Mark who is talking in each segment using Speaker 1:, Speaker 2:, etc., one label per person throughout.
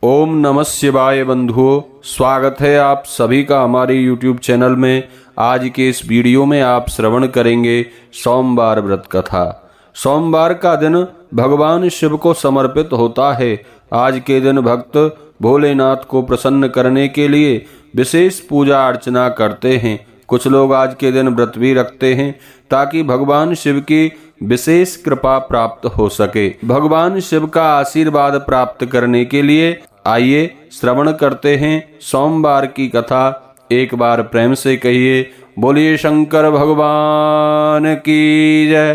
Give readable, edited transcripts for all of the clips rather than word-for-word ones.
Speaker 1: ओम नमः शिवाय बंधुओं, स्वागत है आप सभी का हमारे YouTube चैनल में। आज के इस वीडियो में आप श्रवण करेंगे सोमवार व्रत कथा। सोमवार का दिन भगवान शिव को समर्पित होता है। आज के दिन भक्त भोलेनाथ को प्रसन्न करने के लिए विशेष पूजा अर्चना करते हैं। कुछ लोग आज के दिन व्रत भी रखते हैं ताकि भगवान शिव की विशेष कृपा प्राप्त हो सके। भगवान शिव का आशीर्वाद प्राप्त करने के लिए आइए श्रवण करते हैं सोमवार की कथा। एक बार प्रेम से कहिए, बोलिए शंकर भगवान की जय,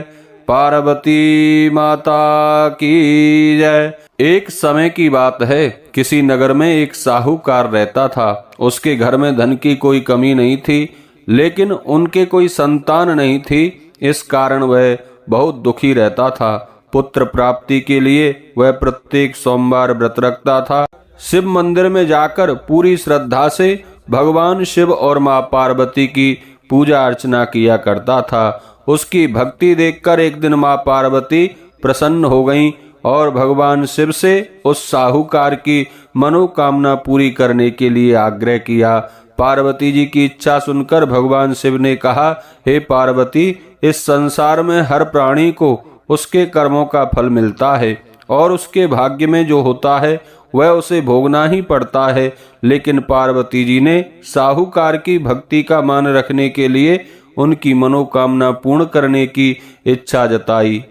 Speaker 1: पार्वती माता की जय। एक समय की बात है, किसी नगर में एक साहूकार रहता था। उसके घर में धन की कोई कमी नहीं थी, लेकिन उनके कोई संतान नहीं थी। इस कारण वह बहुत दुखी रहता था। पुत्र प्राप्ति के लिए वह प्रत्येक सोमवार व्रत रखता था। शिव मंदिर में जाकर पूरी श्रद्धा से भगवान शिव और मां पार्वती की पूजा अर्चना किया करता था। उसकी भक्ति देखकर एक दिन मां पार्वती प्रसन्न हो गईं और भगवान शिव से उस साहूकार की मनोकामना पूरी करने के लिए आग्रह किया। पार्वती जी की इच्छा सुनकर भगवान शिव ने कहा, हे पार्वती, इस संसार में हर प्राणी को उसके कर्मों का फल मिलता है और उसके भाग्य में जो होता है वह उसे भोगना ही पड़ता है। लेकिन पार्वती जी ने साहूकार की भक्ति का मान रखने के लिए उनकी मनोकामना पूर्ण करने की इच्छा जताई।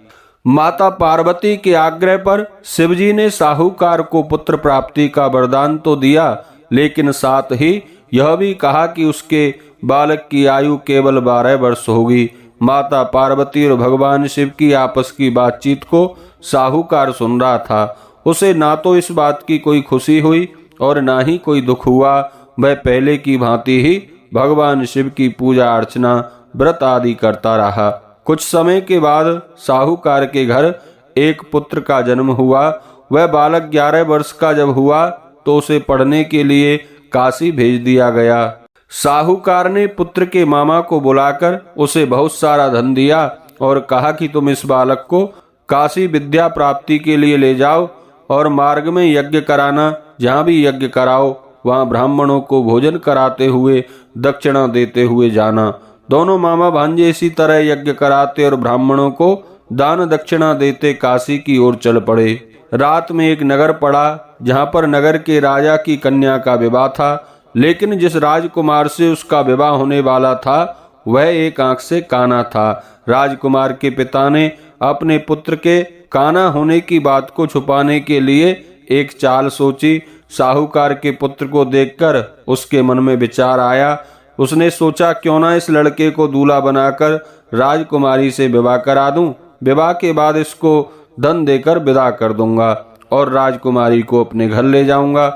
Speaker 1: माता पार्वती के आग्रह पर शिवजी ने साहूकार को पुत्र प्राप्ति का वरदान तो दिया, लेकिन साथ ही यह भी कहा कि उसके बालक की आयु केवल 12 वर्ष होगी। माता पार्वती और भगवान शिव की आपस की बातचीत को साहूकार सुन रहा था। उसे ना तो इस बात की कोई खुशी हुई और ना ही कोई दुख हुआ। वह पहले की भांति ही भगवान शिव की पूजा अर्चना, व्रत आदि करता रहा। कुछ समय के बाद साहूकार के घर एक पुत्र का जन्म हुआ। वह बालक 11 वर्ष का जब हुआ तो उसे पढ़ने के लिए काशी भेज दिया गया। साहूकार ने पुत्र के मामा को बुलाकर उसे बहुत सारा धन दिया और कहा कि तुम इस बालक को काशी विद्या प्राप्ति के लिए ले जाओ और मार्ग में यज्ञ कराना। जहाँ भी यज्ञ कराओ वहाँ ब्राह्मणों को भोजन कराते हुए दक्षिणा देते हुए जाना। दोनों मामा भांजे इसी तरह यज्ञ कराते और ब्राह्मणों को दान दक्षिणा देते काशी की ओर चल पड़े। रात में एक नगर पड़ा जहाँ पर नगर के राजा की कन्या का विवाह था, लेकिन जिस राजकुमार से उसका विवाह होने वाला था वह एक आंख से काना था। राजकुमार के पिता ने अपने पुत्र के काना होने की बात को छुपाने के लिए एक चाल सोची। साहूकार के पुत्र को देखकर उसके मन में विचार आया। उसने सोचा, क्यों ना इस लड़के को दूल्हा बनाकर राजकुमारी से विवाह करा दूं। विवाह के बाद इसको धन देकर विदा कर दूंगा और राजकुमारी को अपने घर ले जाऊंगा।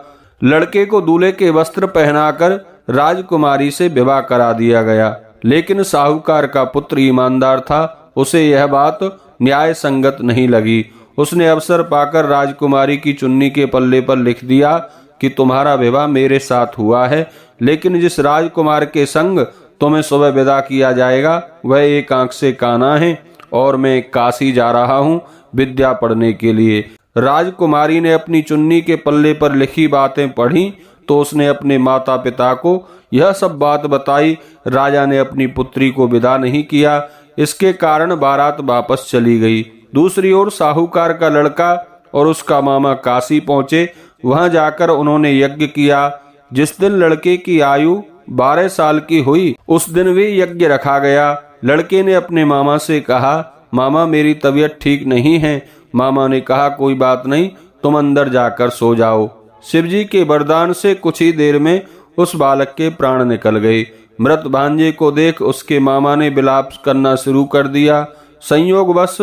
Speaker 1: लड़के को दूल्हे के वस्त्र पहनाकर राजकुमारी से विवाह करा दिया गया। लेकिन साहूकार का पुत्र ईमानदार था, उसे यह बात न्याय संगत नहीं लगी। उसने अवसर पाकर राजकुमारी की चुन्नी के पल्ले पर लिख दिया कि तुम्हारा विवाह मेरे साथ हुआ है, लेकिन जिस राजकुमार के संग तुम्हें सुबह विदा किया जाएगा वह एक आंख से काना है और मैं काशी जा रहा हूँ विद्या पढ़ने के लिए। राजकुमारी ने अपनी चुन्नी के पल्ले पर लिखी बातें पढ़ी तो उसने अपने माता पिता को यह सब बात बताई। राजा ने अपनी पुत्री को विदा नहीं किया, इसके कारण बारात वापस चली गई। दूसरी ओर साहूकार का लड़का और उसका मामा काशी पहुंचे। वहां जाकर उन्होंने यज्ञ किया। जिस दिन लड़के की आयु 12 साल की हुई उस दिन भी यज्ञ रखा गया। लड़के ने अपने मामा से कहा, मामा मेरी तबीयत ठीक नहीं है। मामा ने कहा, कोई बात नहीं, तुम अंदर जाकर सो जाओ। शिवजी के वरदान से कुछ ही देर में उस बालक के प्राण निकल गए। मृत भांजे को देख उसके मामा ने विलाप करना शुरू कर दिया। संयोगवश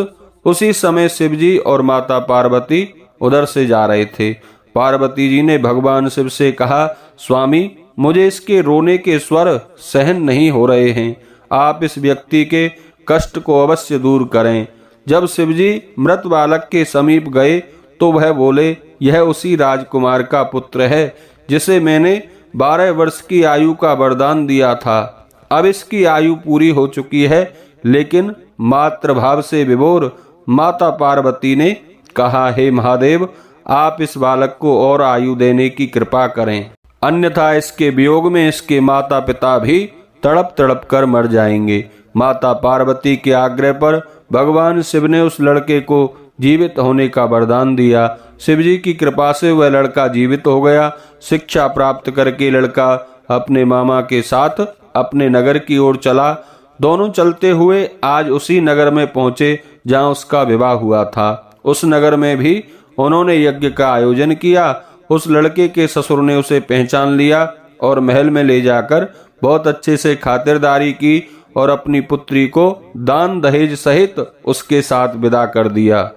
Speaker 1: उसी समय शिवजी और माता पार्वती उधर से जा रहे थे। पार्वती जी ने भगवान शिव से कहा, स्वामी, मुझे इसके रोने के स्वर सहन नहीं हो रहे हैं। आप इस व्यक्ति के कष्ट को अवश्य दूर करें। जब शिवजी मृत बालक के समीप गए तो वह बोले, यह उसी राजकुमार का पुत्र है जिसे मैंने 12 वर्ष की आयु का वरदान दिया था। अब इसकी आयु पूरी हो चुकी है, लेकिन मातृभाव से विभोर माता पार्वती ने कहा, हे महादेव, आप इस बालक को और आयु देने की कृपा करें, अन्यथा इसके वियोग में इसके माता पिता भी तड़प तड़प कर मर जाएंगे। माता पार्वती के आग्रह पर भगवान शिव ने उस लड़के को जीवित होने का वरदान दिया। शिव जी की कृपा से वह लड़का जीवित हो गया। शिक्षा प्राप्त करके लड़का अपने मामा के साथ अपने नगर की ओर चला। दोनों चलते हुए आज उसी नगर में पहुंचे जहां उसका विवाह हुआ था। उस नगर में भी उन्होंने यज्ञ का आयोजन किया। उस लड़के के ससुर ने उसे पहचान लिया और महल में ले जाकर बहुत अच्छे से खातिरदारी की और अपनी पुत्री को दान दहेज सहित उसके साथ विदा कर दिया।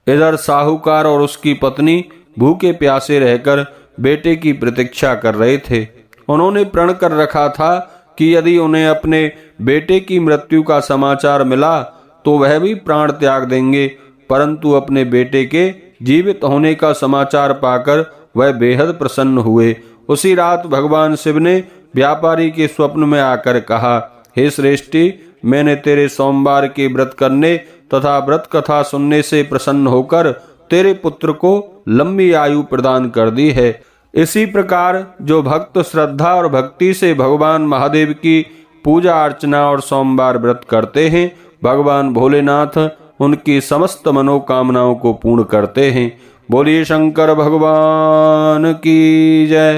Speaker 1: इधर साहूकार और उसकी पत्नी भूखे प्यासे रहकर बेटे की प्रतीक्षा कर रहे थे। उन्होंने प्रण कर रखा था कि यदि उन्हें अपने बेटे की मृत्यु का समाचार मिला तो वह भी प्राण त्याग देंगे, परंतु अपने बेटे के जीवित होने का समाचार पाकर वह बेहद प्रसन्न हुए। उसी रात भगवान शिव ने व्यापारी के स्वप्न में आकर कहा, हे श्रेष्ठी, मैंने तेरे सोमवार के व्रत करने तथा व्रत कथा सुनने से प्रसन्न होकर तेरे पुत्र को लंबी आयु प्रदान कर दी है। इसी प्रकार जो भक्त श्रद्धा और भक्ति से भगवान महादेव की पूजा अर्चना और सोमवार व्रत करते हैं, भगवान भोलेनाथ उनकी समस्त मनोकामनाओं को पूर्ण करते हैं। बोलिए शंकर भगवान की जय।